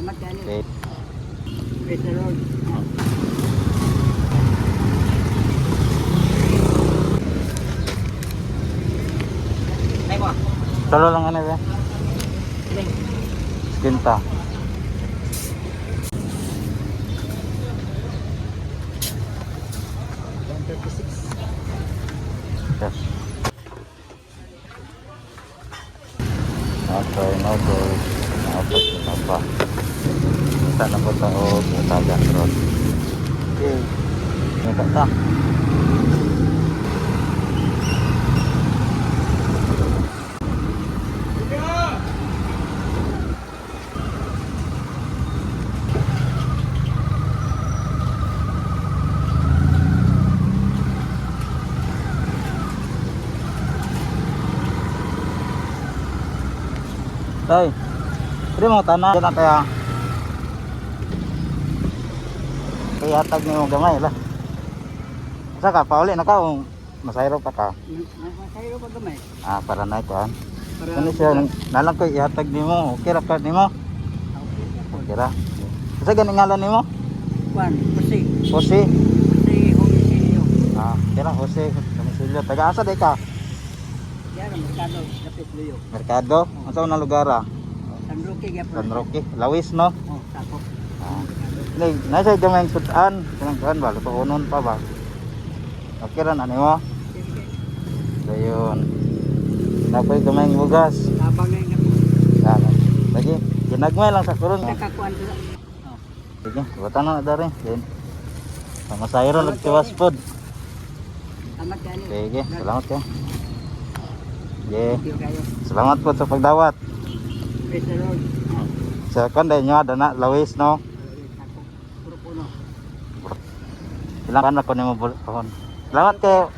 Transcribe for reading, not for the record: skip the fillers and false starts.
Amat yan eh. Okay. Praise the Lord. Ay mo. Salo lang ano ba? Iling. Quinta. Yes. Okay, noodles. Apat na pa. Isa na po tayo. Tagan road. Okay. May kata. Tay, pwede mo tanah na kaya kaya tag ni mo gamay lah. Saka pauli na ka o masayro pa ka. Masayro pa gamay. Para na ito Para Ano siya, nalang ko ihatag ni mo. Okay ra ka ni mo. Okay ra. Kasi ganing ngalan ni mo? Juan, Jose. Jose. Jose Homicidio. Okay ra, Jose. Domisilio. Taga-asa day ka? Yan ang merkado, Lapit Luyo. Merkado? Ang saan na lugar San Roque, Gapon. San Roque. Lawis no? Oh, sakop. Nasa gamay sudan. Kanang ba? Lutuunon pa ba? Okay ra na ni mo? So yun. Napoy gamay bugas. Tabang na yung Lagi, ginagmay lang sa kurun. nakakuan sila. Sige, batan na dari. Then, sama sayro nagtiwas pod. Amat yan eh. Sige, salamat ka. Yeah. Thank you kayo. Salamat po sa pagdawat. Praise the Lord. Sa kanday nyo, dana, lawis, no? Sakop. Puro puno. Ilang anak ko ni mo bulahon. Salamat kayo.